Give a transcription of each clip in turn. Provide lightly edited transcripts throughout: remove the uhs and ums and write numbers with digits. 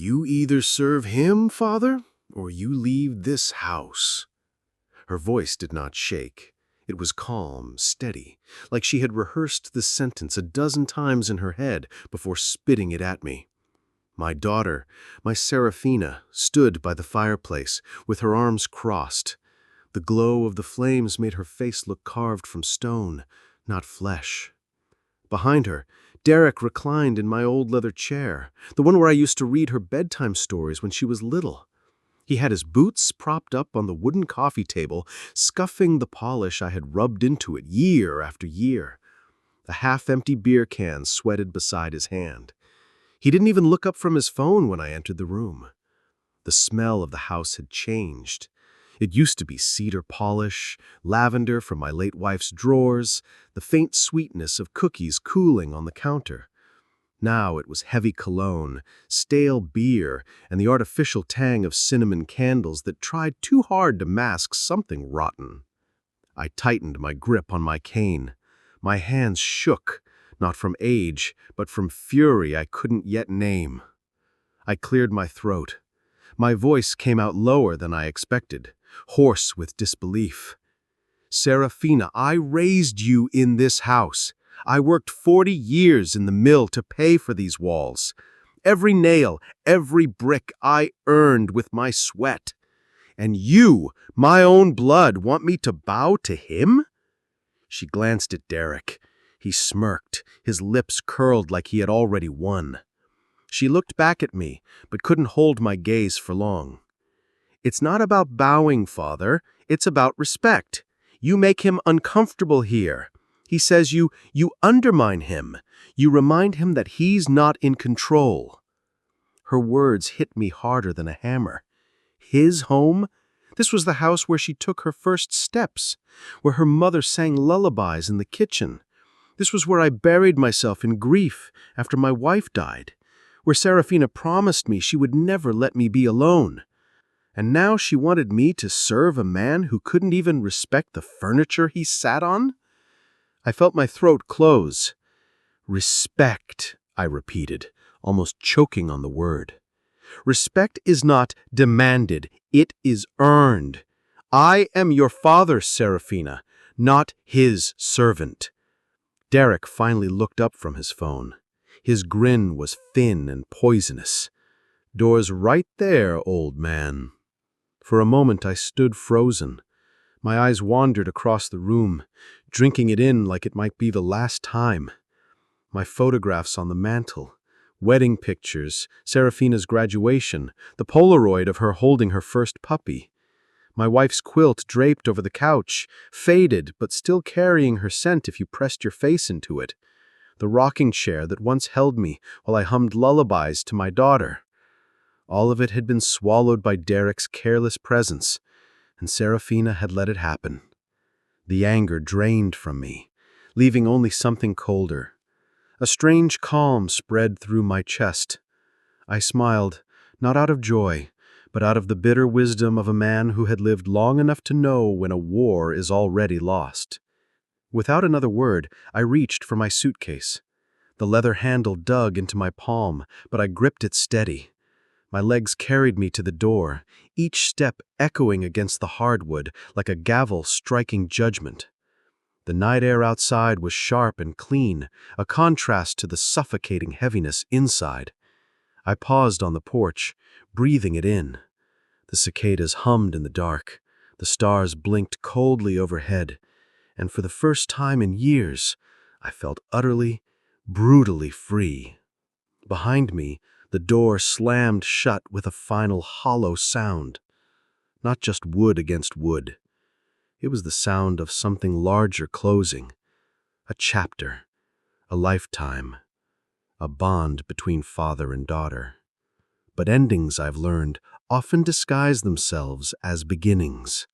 You either serve him, father, or you leave this house." Her voice did not shake. It was calm, steady, like she had rehearsed the sentence a dozen times in her head before spitting it at me. My daughter, my Seraphina, stood by the fireplace, with her arms crossed. The glow of the flames made her face look carved from stone, not flesh. Behind her, Derek reclined in my old leather chair, the one where I used to read her bedtime stories when she was little. He had his boots propped up on the wooden coffee table, scuffing the polish I had rubbed into it year after year. A half-empty beer can sweated beside his hand. He didn't even look up from his phone when I entered the room. The smell of the house had changed. It used to be cedar polish, lavender from my late wife's drawers, the faint sweetness of cookies cooling on the counter. Now it was heavy cologne, stale beer, and the artificial tang of cinnamon candles that tried too hard to mask something rotten. I tightened my grip on my cane. My hands shook, not from age, but from fury I couldn't yet name. I cleared my throat. My voice came out lower than I expected, hoarse with disbelief. "Seraphina, I raised you in this house. I worked 40 years in the mill to pay for these walls. Every nail, every brick I earned with my sweat. And you, my own blood, want me to bow to him?" She glanced at Derek. He smirked, his lips curled like he had already won. She looked back at me, but couldn't hold my gaze for long. "It's not about bowing, Father. It's about respect. You make him uncomfortable here. He says you undermine him. You remind him that he's not in control." Her words hit me harder than a hammer. His home? This was the house where she took her first steps, where her mother sang lullabies in the kitchen. This was where I buried myself in grief after my wife died, where Seraphina promised me she would never let me be alone. And now she wanted me to serve a man who couldn't even respect the furniture he sat on? I felt my throat close. "Respect," I repeated, almost choking on the word. "Respect is not demanded, it is earned. I am your father, Seraphina, not his servant." Derek finally looked up from his phone. His grin was thin and poisonous. "Door's right there, old man." For a moment I stood frozen. My eyes wandered across the room, drinking it in like it might be the last time. My photographs on the mantel, wedding pictures, Seraphina's graduation, the Polaroid of her holding her first puppy. My wife's quilt draped over the couch, faded but still carrying her scent if you pressed your face into it. The rocking chair that once held me while I hummed lullabies to my daughter. All of it had been swallowed by Derek's careless presence, and Seraphina had let it happen. The anger drained from me, leaving only something colder. A strange calm spread through my chest. I smiled, not out of joy, but out of the bitter wisdom of a man who had lived long enough to know when a war is already lost. Without another word, I reached for my suitcase. The leather handle dug into my palm, but I gripped it steady. My legs carried me to the door, each step echoing against the hardwood like a gavel striking judgment. The night air outside was sharp and clean, a contrast to the suffocating heaviness inside. I paused on the porch, breathing it in. The cicadas hummed in the dark, the stars blinked coldly overhead, and for the first time in years, I felt utterly, brutally free. Behind me, the door slammed shut with a final hollow sound. Not just wood against wood. It was the sound of something larger closing. A chapter, a lifetime, a bond between father and daughter. But endings, I've learned, often disguise themselves as beginnings.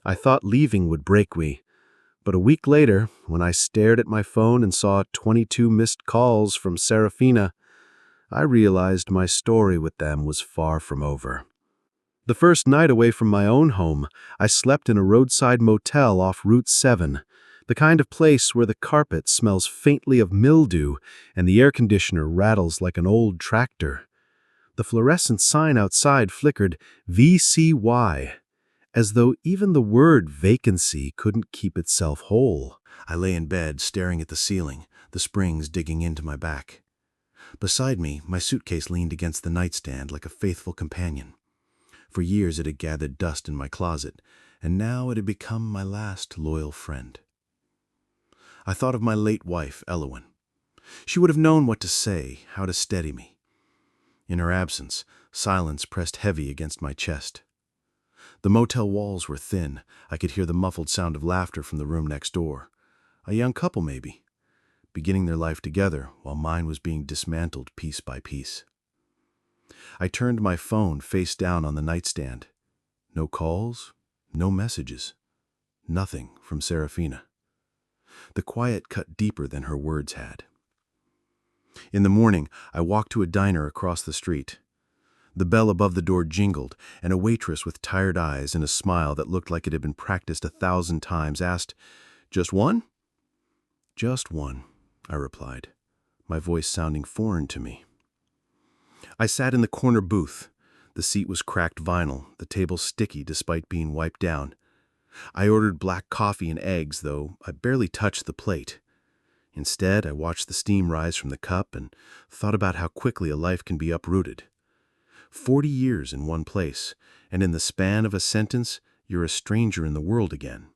I thought leaving would break me, but a week later, when I stared at my phone and saw 22 missed calls from Seraphina, I realized my story with them was far from over. The first night away from my own home, I slept in a roadside motel off Route 7, the kind of place where the carpet smells faintly of mildew and the air conditioner rattles like an old tractor. The fluorescent sign outside flickered VCY, as though even the word vacancy couldn't keep itself whole. I lay in bed, staring at the ceiling, the springs digging into my back. Beside me, my suitcase leaned against the nightstand like a faithful companion. For years it had gathered dust in my closet, and now it had become my last loyal friend. I thought of my late wife, Elowen. She would have known what to say, how to steady me. In her absence, silence pressed heavy against my chest. The motel walls were thin. I could hear the muffled sound of laughter from the room next door. A young couple, maybe, beginning their life together while mine was being dismantled piece by piece. I turned my phone face down on the nightstand. No calls, no messages, nothing from Serafina. The quiet cut deeper than her words had. In the morning, I walked to a diner across the street. The bell above the door jingled, and a waitress with tired eyes and a smile that looked like it had been practiced 1,000 times asked, "Just one?" "Just one," I replied, my voice sounding foreign to me. I sat in the corner booth. The seat was cracked vinyl, the table sticky despite being wiped down. I ordered black coffee and eggs, though I barely touched the plate. Instead, I watched the steam rise from the cup and thought about how quickly a life can be uprooted. 40 years in one place, and in the span of a sentence, you're a stranger in the world again.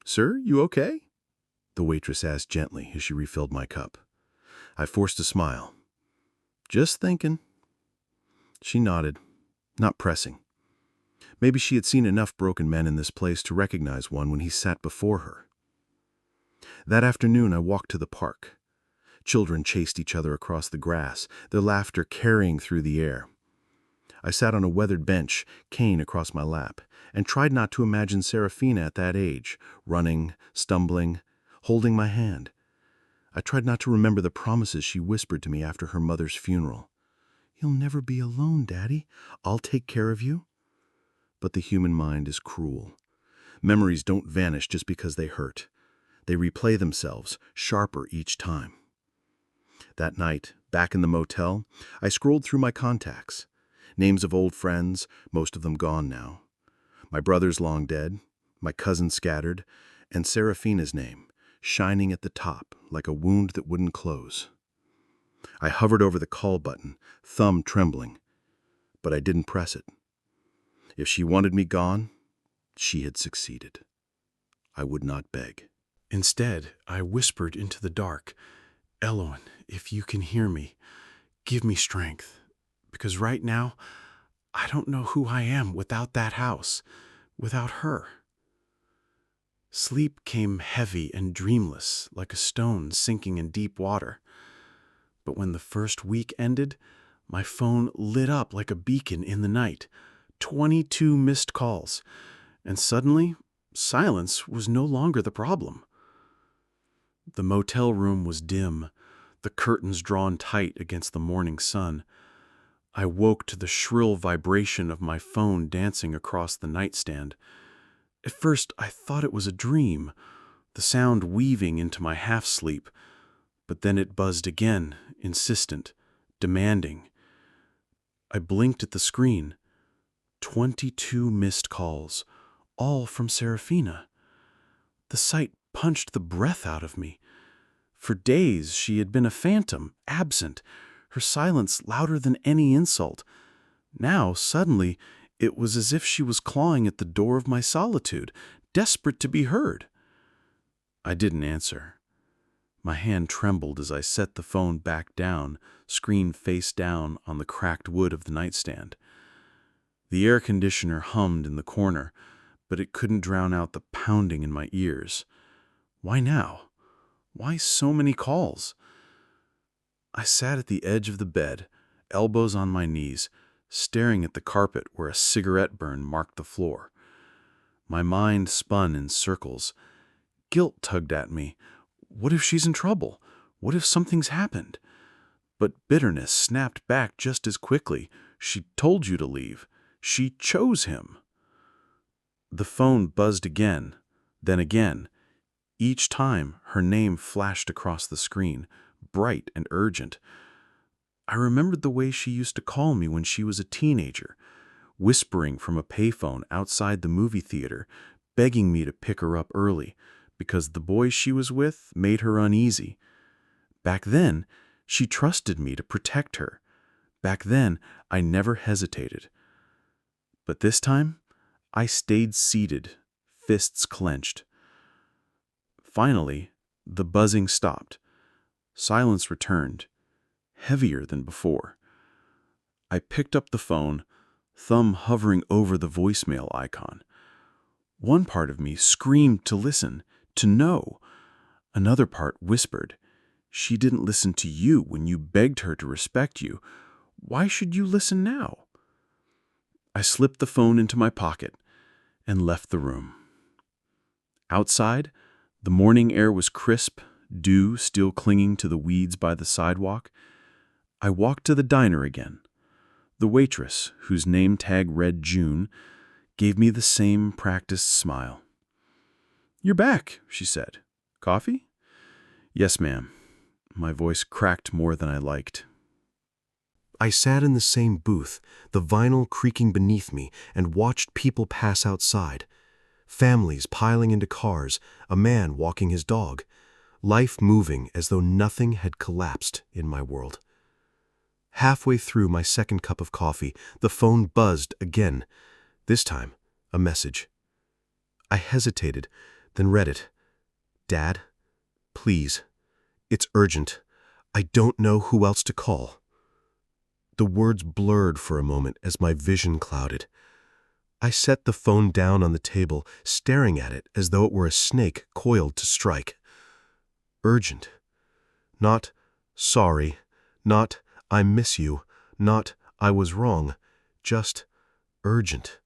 "Sir, you okay?" the waitress asked gently as she refilled my cup. I forced a smile. "Just thinking." She nodded, not pressing. Maybe she had seen enough broken men in this place to recognize one when he sat before her. That afternoon, I walked to the park. Children chased each other across the grass, their laughter carrying through the air. I sat on a weathered bench, cane across my lap, and tried not to imagine Serafina at that age, running, stumbling, holding my hand. I tried not to remember the promises she whispered to me after her mother's funeral. "You'll never be alone, Daddy. I'll take care of you." But the human mind is cruel. Memories don't vanish just because they hurt. They replay themselves, sharper each time. That night, back in the motel, I scrolled through my contacts. Names of old friends, most of them gone now. My brother's long dead, my cousin scattered, and Serafina's name, shining at the top like a wound that wouldn't close. I hovered over the call button, thumb trembling, but I didn't press it. If she wanted me gone, she had succeeded. I would not beg. Instead, I whispered into the dark, "Elowen, if you can hear me, give me strength. Because right now, I don't know who I am without that house, without her." Sleep came heavy and dreamless, like a stone sinking in deep water. But when the first week ended, my phone lit up like a beacon in the night. 22 missed calls, and suddenly, silence was no longer the problem. The motel room was dim, the curtains drawn tight against the morning sun. I woke to the shrill vibration of my phone dancing across the nightstand. At first, I thought it was a dream, the sound weaving into my half-sleep, but then it buzzed again, insistent, demanding. I blinked at the screen. 22 missed calls, all from Serafina. The sight punched the breath out of me. For days she had been a phantom, absent, her silence louder than any insult. Now, suddenly, it was as if she was clawing at the door of my solitude, desperate to be heard. I didn't answer. My hand trembled as I set the phone back down, screen face down on the cracked wood of the nightstand. The air conditioner hummed in the corner, but it couldn't drown out the pounding in my ears. Why now? Why so many calls? I sat at the edge of the bed, elbows on my knees, staring at the carpet where a cigarette burn marked the floor. My mind spun in circles. Guilt tugged at me. What if she's in trouble? What if something's happened? But bitterness snapped back just as quickly. She told you to leave. She chose him. The phone buzzed again, then again. Each time, her name flashed across the screen, bright and urgent. I remembered the way she used to call me when she was a teenager, whispering from a payphone outside the movie theater, begging me to pick her up early because the boys she was with made her uneasy. Back then, she trusted me to protect her. Back then, I never hesitated. But this time, I stayed seated, fists clenched. Finally, the buzzing stopped. Silence returned, heavier than before. I picked up the phone, thumb hovering over the voicemail icon. One part of me screamed to listen, to know. Another part whispered, "She didn't listen to you when you begged her to respect you. Why should you listen now?" I slipped the phone into my pocket and left the room. Outside, the morning air was crisp, dew still clinging to the weeds by the sidewalk. I walked to the diner again. The waitress, whose name tag read June, gave me the same practiced smile. "You're back," she said. "Coffee?" "Yes, ma'am." My voice cracked more than I liked. I sat in the same booth, the vinyl creaking beneath me, and watched people pass outside. Families piling into cars, a man walking his dog. Life moving as though nothing had collapsed in my world. Halfway through my second cup of coffee, the phone buzzed again. This time, a message. I hesitated, then read it. "Dad, please. It's urgent. I don't know who else to call." The words blurred for a moment as my vision clouded. I set the phone down on the table, staring at it as though it were a snake coiled to strike. Urgent. Not sorry, not I miss you, not I was wrong, just urgent.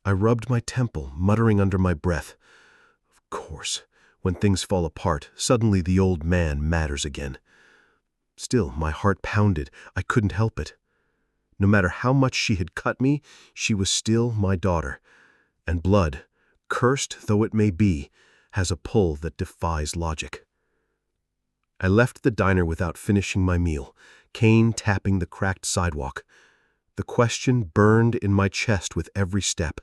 I rubbed my temple, muttering under my breath. Of course, when things fall apart, suddenly the old man matters again. Still, my heart pounded. I couldn't help it. No matter how much she had cut me, she was still my daughter. And blood, cursed though it may be, has a pull that defies logic. I left the diner without finishing my meal, cane tapping the cracked sidewalk. The question burned in my chest with every step.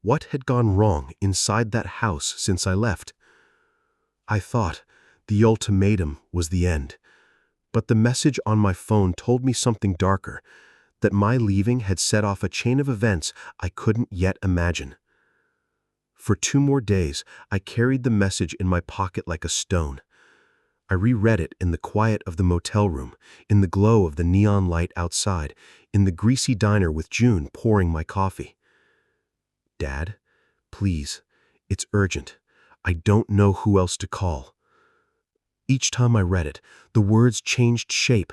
What had gone wrong inside that house since I left? I thought the ultimatum was the end. But the message on my phone told me something darker, that my leaving had set off a chain of events I couldn't yet imagine. For 2 more days, I carried the message in my pocket like a stone. I reread it in the quiet of the motel room, in the glow of the neon light outside, in the greasy diner with June pouring my coffee. "Dad, please, it's urgent. I don't know who else to call." Each time I read it, the words changed shape.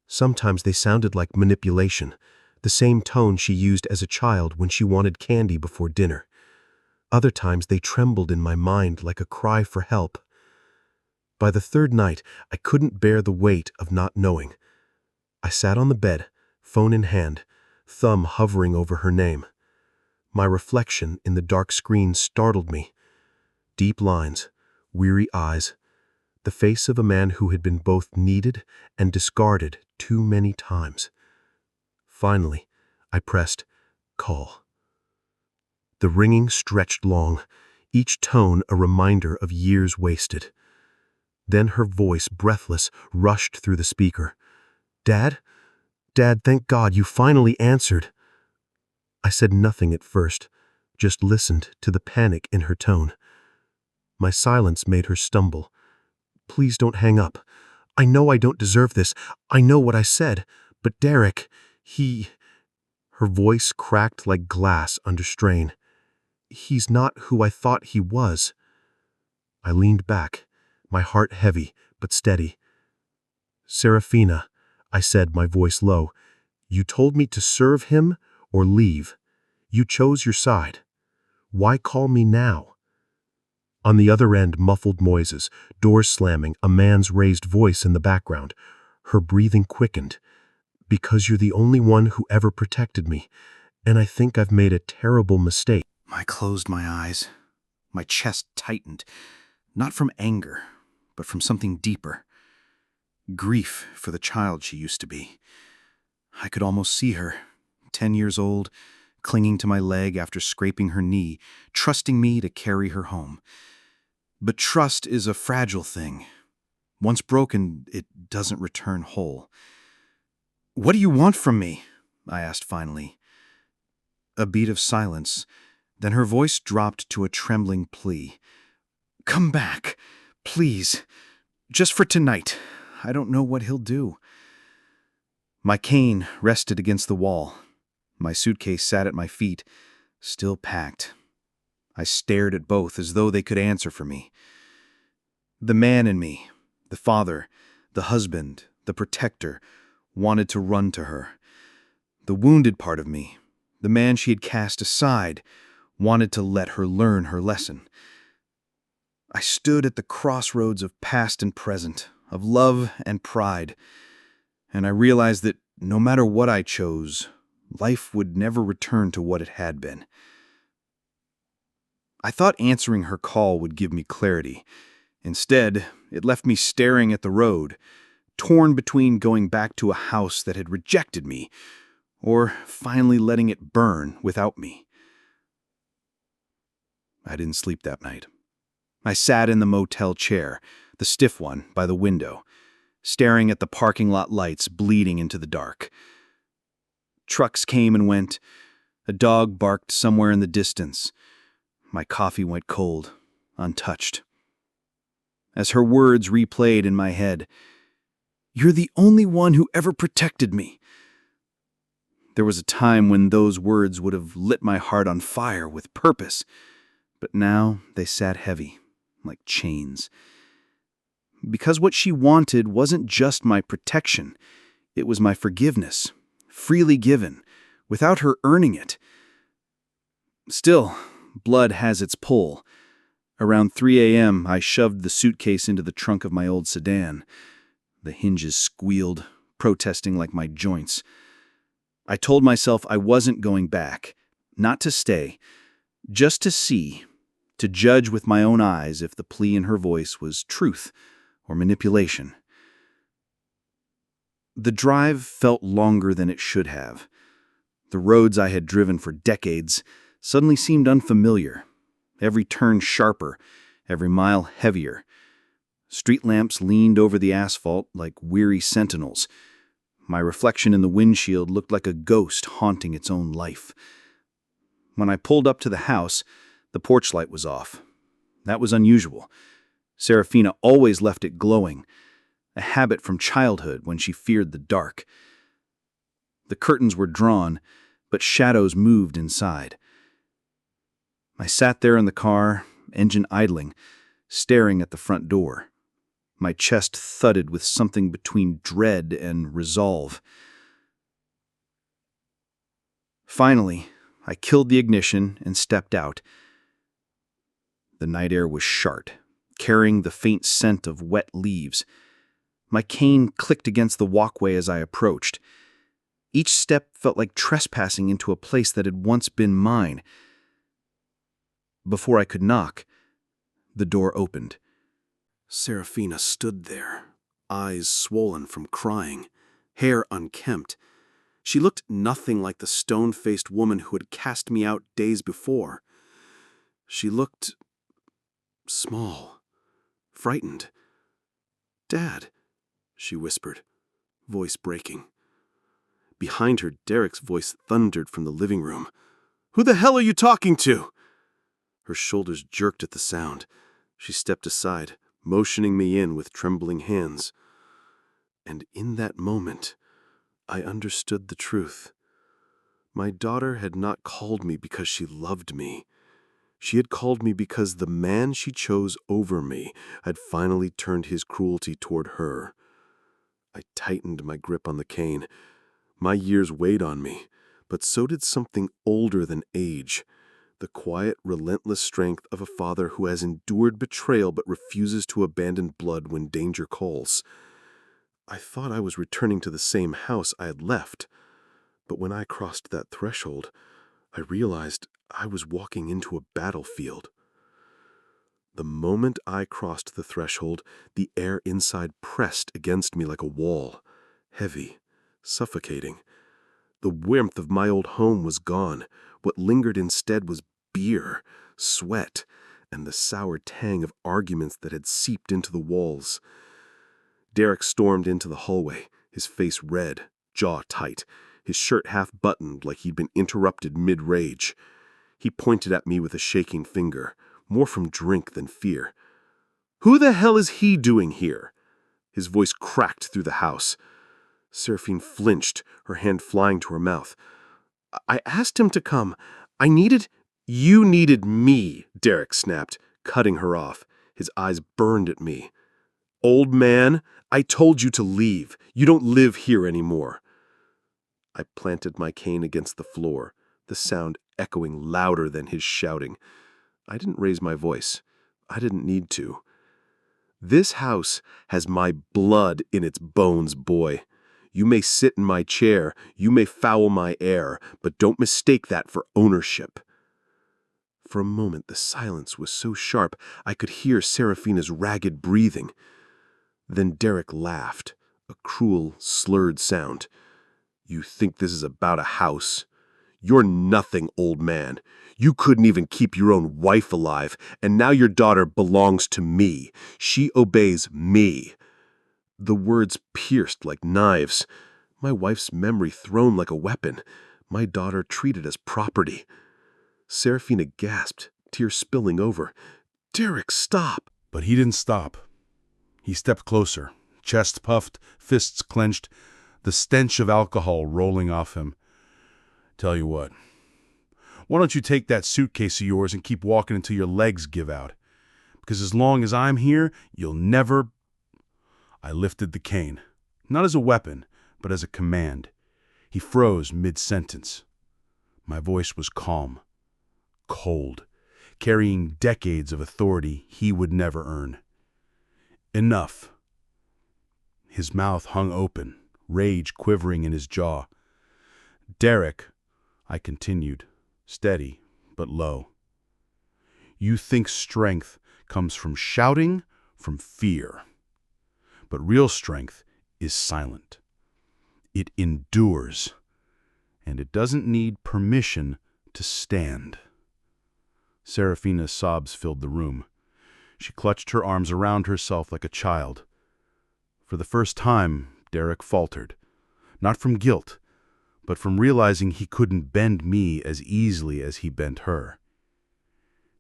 Sometimes they sounded like manipulation, the same tone she used as a child when she wanted candy before dinner. Other times they trembled in my mind like a cry for help. By the third night, I couldn't bear the weight of not knowing. I sat on the bed, phone in hand, thumb hovering over her name. My reflection in the dark screen startled me. Deep lines, weary eyes, the face of a man who had been both needed and discarded too many times. Finally, I pressed call. The ringing stretched long, each tone a reminder of years wasted. Then her voice, breathless, rushed through the speaker. "Dad? Dad, thank God you finally answered." I said nothing at first, just listened to the panic in her tone. My silence made her stumble. "Please don't hang up. I know I don't deserve this. I know what I said. But Derek, he—" Her voice cracked like glass under strain. "He's not who I thought he was." I leaned back, my heart heavy but steady. "Serafina," I said, my voice low, "you told me to serve him or leave. You chose your side. Why call me now?" On the other end, muffled noises, doors slamming, a man's raised voice in the background. Her breathing quickened. "Because you're the only one who ever protected me, and I think I've made a terrible mistake." I closed my eyes. My chest tightened, not from anger, but from something deeper. grief for the child she used to be. I could almost see her, 10 years old, clinging to my leg after scraping her knee, trusting me to carry her home. But trust is a fragile thing. Once broken, it doesn't return whole. "What do you want from me?" I asked finally. A beat of silence, then her voice dropped to a trembling plea. "Come back, please. Just for tonight. I don't know what he'll do." My cane rested against the wall. My suitcase sat at my feet, still packed. I stared at both as though they could answer for me. The man in me, the father, the husband, the protector, wanted to run to her. The wounded part of me, the man she had cast aside, wanted to let her learn her lesson. I stood at the crossroads of past and present, of love and pride, and I realized that no matter what I chose, life would never return to what it had been. I thought answering her call would give me clarity. Instead, it left me staring at the road, torn between going back to a house that had rejected me, or finally letting it burn without me. I didn't sleep that night. I sat in the motel chair, the stiff one, by the window, staring at the parking lot lights bleeding into the dark. Trucks came and went. A dog barked somewhere in the distance. My coffee went cold, untouched. As her words replayed in my head, "You're the only one who ever protected me." There was a time when those words would have lit my heart on fire with purpose, but now they sat heavy, like chains. Because what she wanted wasn't just my protection, it was my forgiveness, freely given, without her earning it. Still, blood has its pull. Around 3 a.m., I shoved the suitcase into the trunk of my old sedan. The hinges squealed, protesting like my joints. I told myself I wasn't going back, not to stay, just to see, to judge with my own eyes if the plea in her voice was truth or manipulation. The drive felt longer than it should have. The roads I had driven for decades suddenly seemed unfamiliar, every turn sharper, every mile heavier. Street lamps leaned over the asphalt like weary sentinels. My reflection in the windshield looked like a ghost haunting its own life. When I pulled up to the house, the porch light was off. That was unusual. Serafina always left it glowing, a habit from childhood when she feared the dark. The curtains were drawn, but shadows moved inside. I sat there in the car, engine idling, staring at the front door. My chest thudded with something between dread and resolve. Finally, I killed the ignition and stepped out. The night air was sharp, carrying the faint scent of wet leaves. My cane clicked against the walkway as I approached. Each step felt like trespassing into a place that had once been mine. Before I could knock, the door opened. Serafina stood there, eyes swollen from crying, hair unkempt. She looked nothing like the stone-faced woman who had cast me out days before. She looked small, frightened. "Dad," she whispered, voice breaking. Behind her, Derek's voice thundered from the living room. "Who the hell are you talking to?" Her shoulders jerked at the sound. She stepped aside, motioning me in with trembling hands. And in that moment, I understood the truth. My daughter had not called me because she loved me. She had called me because the man she chose over me had finally turned his cruelty toward her. I tightened my grip on the cane. My years weighed on me, but so did something older than age. The quiet, relentless strength of a father who has endured betrayal but refuses to abandon blood when danger calls. I thought I was returning to the same house I had left, but when I crossed that threshold, I realized I was walking into a battlefield. The moment I crossed the threshold, the air inside pressed against me like a wall, heavy, suffocating. The warmth of my old home was gone. What lingered instead was beer, sweat, and the sour tang of arguments that had seeped into the walls. Derek stormed into the hallway, his face red, jaw tight, his shirt half buttoned like he'd been interrupted mid-rage. He pointed at me with a shaking finger, more from drink than fear. "Who the hell is he doing here?" His voice cracked through the house. Seraphine flinched, her hand flying to her mouth. "I asked him to come. I needed—" "You needed me," Derek snapped, cutting her off. His eyes burned at me. "Old man, I told you to leave. You don't live here anymore." I planted my cane against the floor, the sound echoing louder than his shouting. I didn't raise my voice. I didn't need to. "This house has my blood in its bones, boy. You may sit in my chair, you may foul my air, but don't mistake that for ownership." For a moment, the silence was so sharp I could hear Seraphina's ragged breathing. Then Derek laughed, a cruel, slurred sound. "You think this is about a house? You're nothing, old man. You couldn't even keep your own wife alive, and now your daughter belongs to me. She obeys me." The words pierced like knives. My wife's memory thrown like a weapon. My daughter treated as property. Seraphina gasped, tears spilling over. "Derek, stop!" But he didn't stop. He stepped closer, chest puffed, fists clenched, the stench of alcohol rolling off him. "Tell you what, why don't you take that suitcase of yours and keep walking until your legs give out? Because as long as I'm here, you'll never—" I lifted the cane, not as a weapon, but as a command. He froze mid-sentence. My voice was calm, cold, carrying decades of authority he would never earn. "Enough." His mouth hung open, rage quivering in his jaw. "Derek," I continued, steady but low, "you think strength comes from shouting, from fear. But real strength is silent. It endures, and it doesn't need permission to stand." Seraphina's sobs filled the room. She clutched her arms around herself like a child. For the first time, Derek faltered, not from guilt, but from realizing he couldn't bend me as easily as he bent her.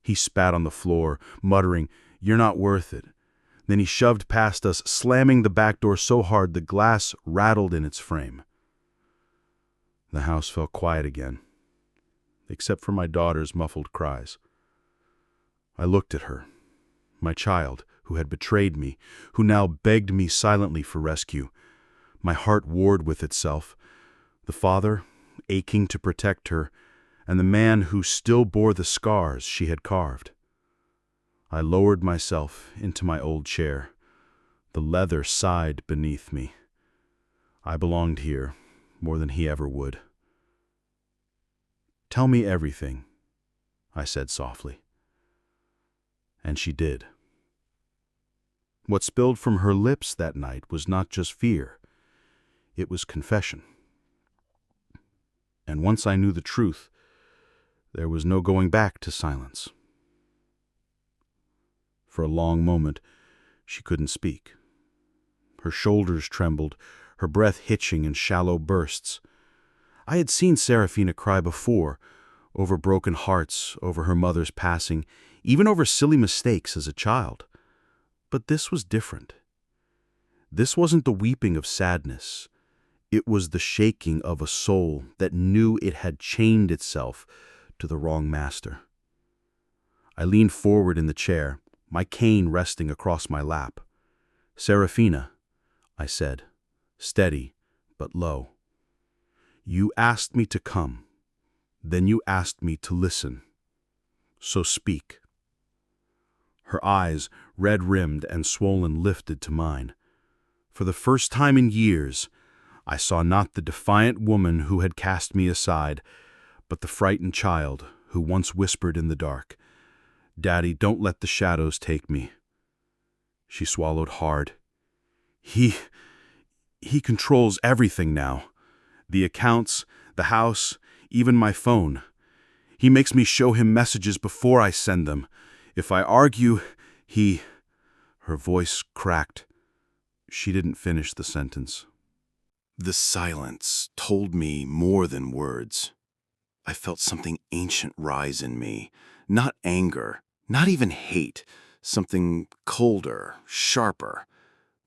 He spat on the floor, muttering, "You're not worth it." Then he shoved past us, slamming the back door so hard the glass rattled in its frame. The house fell quiet again, except for my daughter's muffled cries. I looked at her, my child, who had betrayed me, who now begged me silently for rescue. My heart warred with itself. The father, aching to protect her, and the man who still bore the scars she had carved. I lowered myself into my old chair. The leather sighed beneath me. I belonged here more than he ever would. "Tell me everything," I said softly. And she did. What spilled from her lips that night was not just fear. It was confession. And once I knew the truth, there was no going back to silence. For a long moment, she couldn't speak. Her shoulders trembled, her breath hitching in shallow bursts. I had seen Seraphina cry before, over broken hearts, over her mother's passing, even over silly mistakes as a child. But this was different. This wasn't the weeping of sadness. It was the shaking of a soul that knew it had chained itself to the wrong master. I leaned forward in the chair, my cane resting across my lap. "Seraphina," I said, steady but low. "You asked me to come. Then you asked me to listen. So speak." Her eyes, red-rimmed and swollen, lifted to mine. For the first time in years, I saw not the defiant woman who had cast me aside, but the frightened child who once whispered in the dark, Daddy, don't let the shadows take me. She swallowed hard. He controls everything now. The accounts, the house, even my phone. He makes me show him messages before I send them. If I argue, he... Her voice cracked. She didn't finish the sentence. The silence told me more than words. I felt something ancient rise in me. Not anger, not even hate. Something colder, sharper.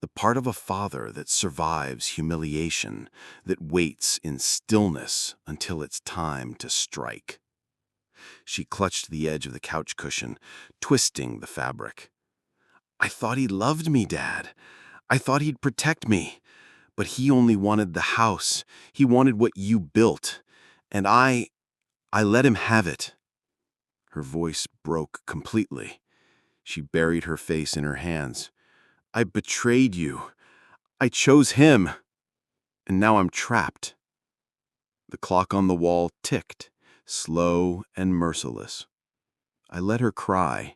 The part of a father that survives humiliation, that waits in stillness until it's time to strike. She clutched the edge of the couch cushion, twisting the fabric. I thought he loved me, Dad. I thought he'd protect me. But he only wanted the house. He wanted what you built. And I let him have it. Her voice broke completely. She buried her face in her hands. I betrayed you. I chose him. And now I'm trapped. The clock on the wall ticked, slow and merciless. I let her cry.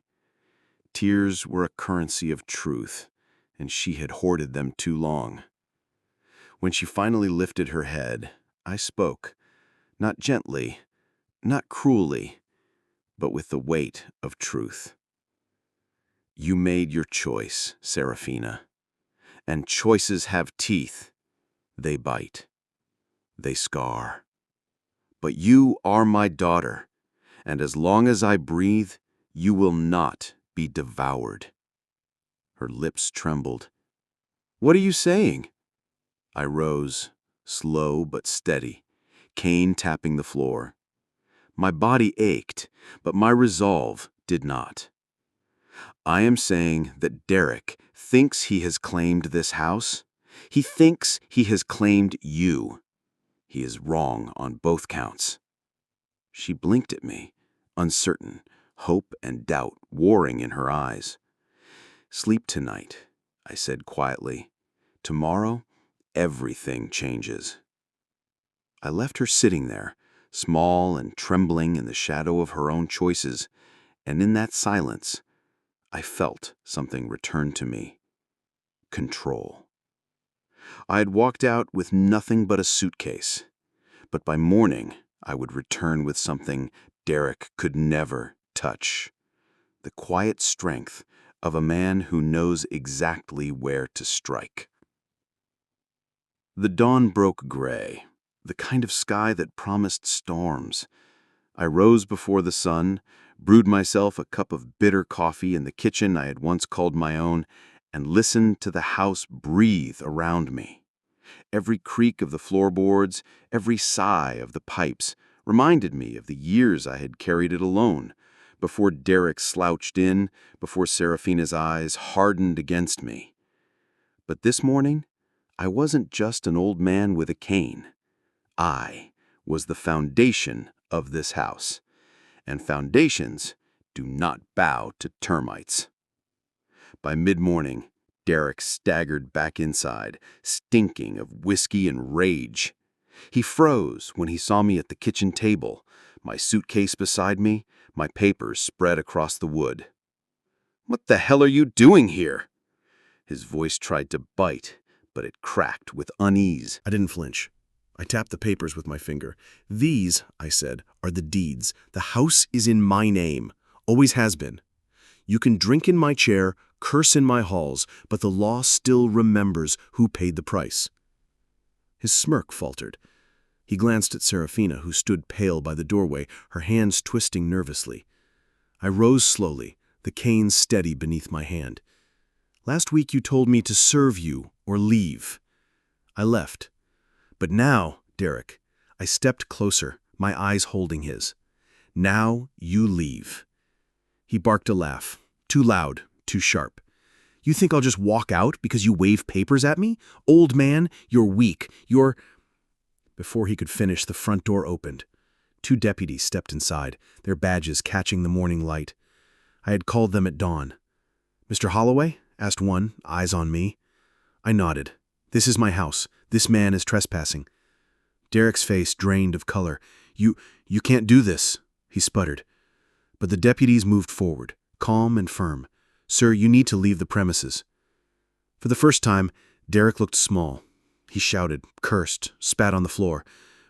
Tears were a currency of truth, and she had hoarded them too long. When she finally lifted her head, I spoke, not gently, not cruelly, but with the weight of truth. You made your choice, Serafina, and choices have teeth. They bite. They scar. But you are my daughter, and as long as I breathe, you will not be devoured. Her lips trembled. What are you saying? I rose, slow but steady, cane tapping the floor. My body ached, but my resolve did not. I am saying that Derek thinks he has claimed this house. He thinks he has claimed you. He is wrong on both counts. She blinked at me, uncertain, hope and doubt warring in her eyes. Sleep tonight, I said quietly. Tomorrow, everything changes. I left her sitting there, small and trembling in the shadow of her own choices, and in that silence, I felt something return to me. Control. I had walked out with nothing but a suitcase, but by morning I would return with something Derek could never touch. The quiet strength of a man who knows exactly where to strike. The dawn broke gray, the kind of sky that promised storms. I rose before the sun, brewed myself a cup of bitter coffee in the kitchen I had once called my own, and listened to the house breathe around me. Every creak of the floorboards, every sigh of the pipes reminded me of the years I had carried it alone, before Derek slouched in, before Serafina's eyes hardened against me. But this morning, I wasn't just an old man with a cane. I was the foundation of this house, and foundations do not bow to termites. By mid-morning, Derek staggered back inside, stinking of whiskey and rage. He froze when he saw me at the kitchen table, my suitcase beside me, my papers spread across the wood. "What the hell are you doing here?" His voice tried to bite, but it cracked with unease. I didn't flinch. I tapped the papers with my finger. "These," I said, "are the deeds. The house is in my name. Always has been. You can drink in my chair, curse in my halls, but the law still remembers who paid the price." His smirk faltered. He glanced at Serafina, who stood pale by the doorway, her hands twisting nervously. I rose slowly, the cane steady beneath my hand. "Last week you told me to serve you or leave. I left. But now, Derek," I stepped closer, my eyes holding his. "Now you leave." He barked a laugh, too loud, too sharp. "You think I'll just walk out because you wave papers at me? Old man, you're weak. You're—" Before he could finish, the front door opened. 2 deputies stepped inside, their badges catching the morning light. I had called them at dawn. "Mr. Holloway?" asked one, eyes on me. I nodded. "This is my house. This man is trespassing." Derek's face drained of color. You can't do this," he sputtered. But the deputies moved forward, calm and firm. "Sir, you need to leave the premises." For the first time, Derek looked small. He shouted, cursed, spat on the floor.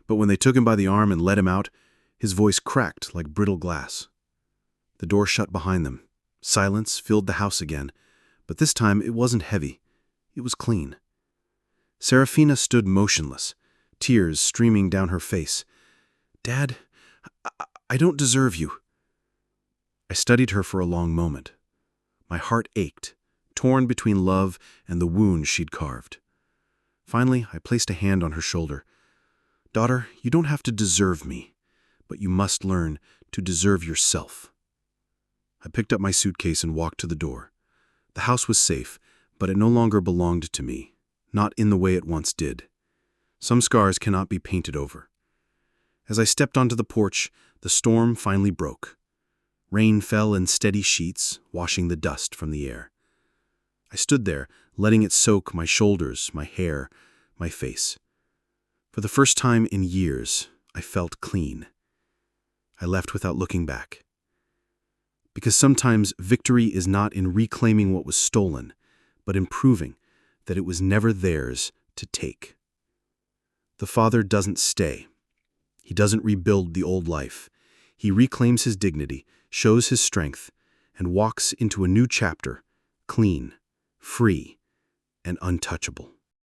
But when they took him by the arm and led him out, his voice cracked like brittle glass. The door shut behind them. Silence filled the house again, but this time it wasn't heavy. It was clean. Serafina stood motionless, tears streaming down her face. "Dad, I don't deserve you." I studied her for a long moment. My heart ached, torn between love and the wound she'd carved. Finally, I placed a hand on her shoulder. "Daughter, you don't have to deserve me, but you must learn to deserve yourself." I picked up my suitcase and walked to the door. The house was safe, but it no longer belonged to me, not in the way it once did. Some scars cannot be painted over. As I stepped onto the porch, the storm finally broke. Rain fell in steady sheets, washing the dust from the air. I stood there, letting it soak my shoulders, my hair, my face. For the first time in years, I felt clean. I left without looking back. Because sometimes victory is not in reclaiming what was stolen, but in proving that it was never theirs to take. The Father doesn't stay. He doesn't rebuild the old life. He reclaims his dignity, shows his strength, and walks into a new chapter, clean, free, and untouchable.